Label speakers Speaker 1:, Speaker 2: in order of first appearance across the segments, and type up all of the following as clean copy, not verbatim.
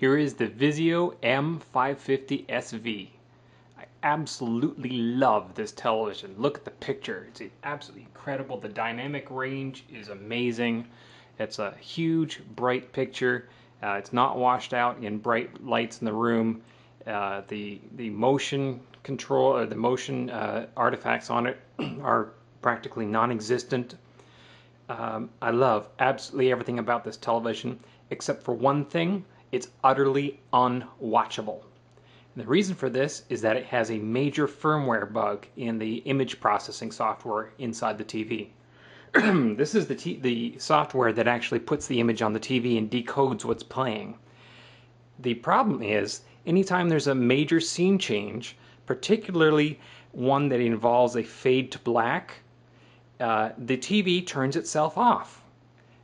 Speaker 1: Here is the Vizio M550SV. I absolutely love this television. Look at the picture. It's absolutely incredible. The dynamic range is amazing. It's a huge, bright picture. It's not washed out in bright lights in the room. The motion control, or the motion artifacts on it are practically non-existent. I love absolutely everything about this television, except for one thing: it's utterly unwatchable. And the reason for this is that it has a major firmware bug in the image processing software inside the TV. This is the software that actually puts the image on the TV and decodes what's playing. The problem is, anytime there's a major scene change, particularly one that involves a fade to black, the TV turns itself off.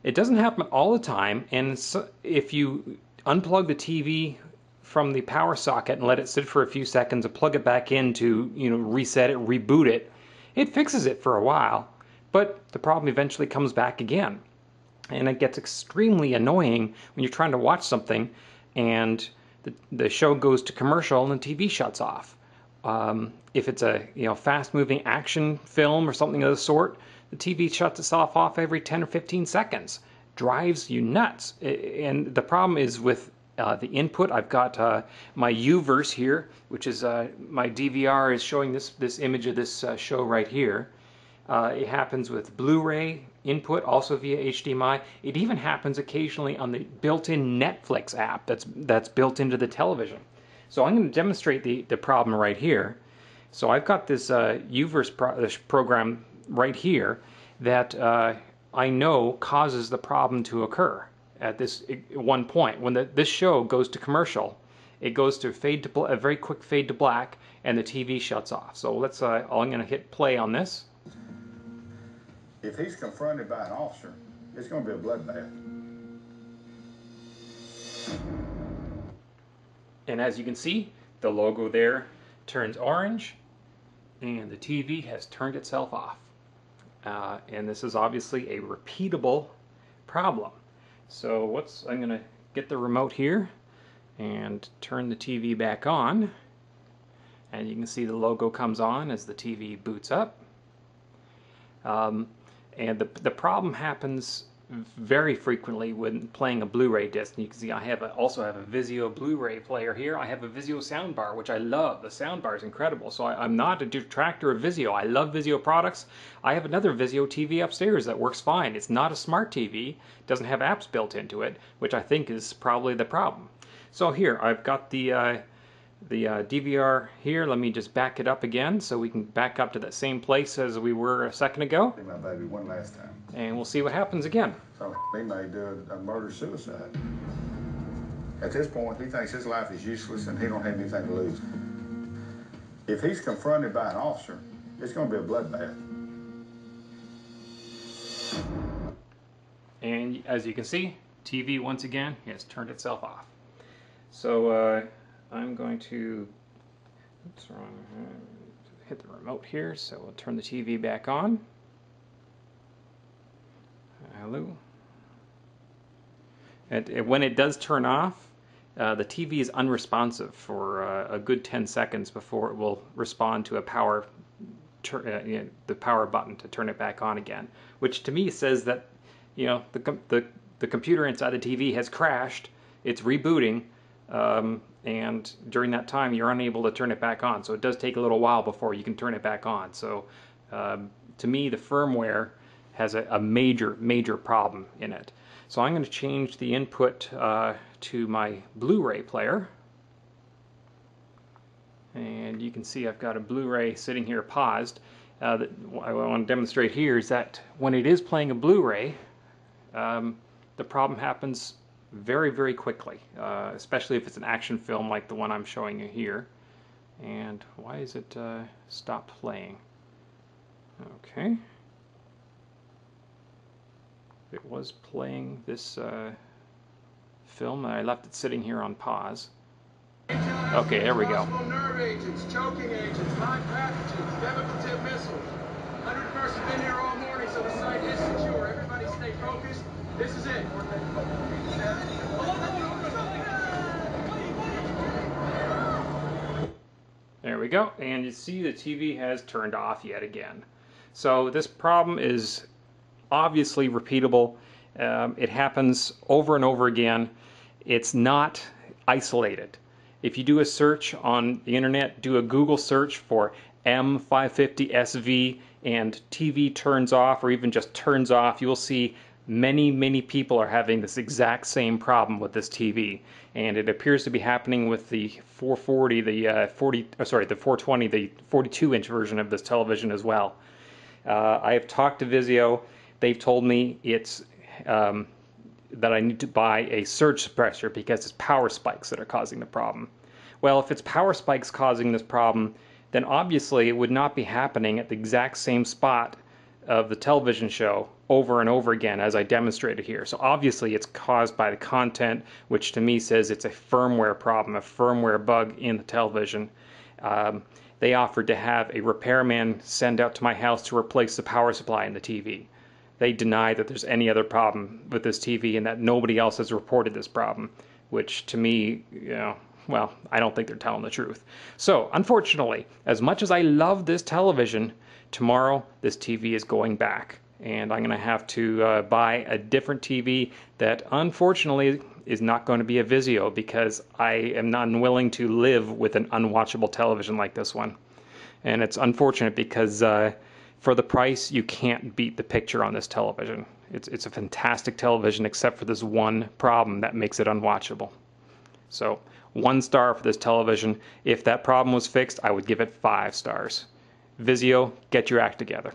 Speaker 1: It doesn't happen all the time, and so if you unplug the TV from the power socket and let it sit for a few seconds and plug it back in to, reset it, reboot it, it fixes it for a while, but the problem eventually comes back again. And it gets extremely annoying when you're trying to watch something and the show goes to commercial and the TV shuts off. If it's a fast-moving action film or something of the sort, the TV shuts itself off every 10 or 15 seconds. Drives you nuts. And the problem is with the input. I've got my U-verse here, which is my DVR is showing this image of this show right here. It happens with Blu-ray input, also via HDMI. It even happens occasionally on the built-in Netflix app that's built into the television. So I'm going to demonstrate the problem right here. So I've got this U-verse program right here that I know causes the problem to occur at this one point. When this show goes to commercial, it goes to a very quick fade to black, and the TV shuts off. So let's. I'm going to hit play on this.
Speaker 2: If he's confronted by an officer, it's going to be a bloodbath.
Speaker 1: And as you can see, the logo there turns orange, and the TV has turned itself off. And this is obviously a repeatable problem. So I'm going to get the remote here and turn the TV back on. And you can see the logo comes on as the TV boots up. And the problem happens very frequently when playing a Blu-ray disc. And you can see I also have a Vizio Blu-ray player here. I have a Vizio soundbar, which I love. The soundbar is incredible. So I'm not a detractor of Vizio. I love Vizio products. I have another Vizio TV upstairs that works fine. It's not a smart TV. Doesn't have apps built into it, which I think is probably the problem. So here, I've got the DVR here. Let me just back it up again so we can back up to that same place as we were a second ago.
Speaker 2: See my baby one last time.
Speaker 1: And we'll see what happens again.
Speaker 2: So he may do a murder-suicide. At this point, he thinks his life is useless and he don't have anything to lose. If he's confronted by an officer, it's going to be a bloodbath.
Speaker 1: And as you can see, TV once again has turned itself off. So I'm going to, hit the remote here, so we'll turn the TV back on. Hello. When it does turn off, the TV is unresponsive for a good 10 seconds before it will respond to the power button to turn it back on again, which to me says that the computer inside the TV has crashed. It's rebooting. And during that time you're unable to turn it back on, so it does take a little while before you can turn it back on. So to me, the firmware has a major problem in it. So I'm going to change the input to my Blu-ray player, and you can see I've got a Blu-ray sitting here paused. What I want to demonstrate here is that when it is playing a Blu-ray, the problem happens very quickly, especially if it's an action film like the one I'm showing you here. And why is it stopped playing? Okay. It was playing this film, and I left it sitting here on pause. Okay, there we go.
Speaker 3: Nerve agents, choking agents, live pathogens, chemical tip missiles. 100 person been here all morning, so the site is secure. Everybody stay focused. This is it.
Speaker 1: There we go, and you see the TV has turned off yet again. So this problem is obviously repeatable. It happens over and over again. It's not isolated. If you do a search on the internet, do a Google search for M550SV and TV turns off or even just turns off, you will see many people are having this exact same problem with this TV. And it appears to be happening with the 440, the 420, the 42-inch version of this television as well. I have talked to Vizio. They've told me it's that I need to buy a surge suppressor because it's power spikes that are causing the problem. Well, if it's power spikes causing this problem, then obviously it would not be happening at the exact same spot of the television show over and over again as I demonstrated here. So obviously it's caused by the content, which to me says it's a firmware problem, a firmware bug in the television. They offered to have a repairman send out to my house to replace the power supply in the TV. They deny that there's any other problem with this TV and that nobody else has reported this problem, which to me, well, I don't think they're telling the truth. So, unfortunately, as much as I love this television, tomorrow this TV is going back. And I'm going to have to buy a different TV that, unfortunately, is not going to be a Vizio because I am not unwilling to live with an unwatchable television like this one. And it's unfortunate because for the price, you can't beat the picture on this television. It's a fantastic television except for this one problem that makes it unwatchable. So 1 star for this television. If that problem was fixed, I would give it 5 stars. Vizio, get your act together.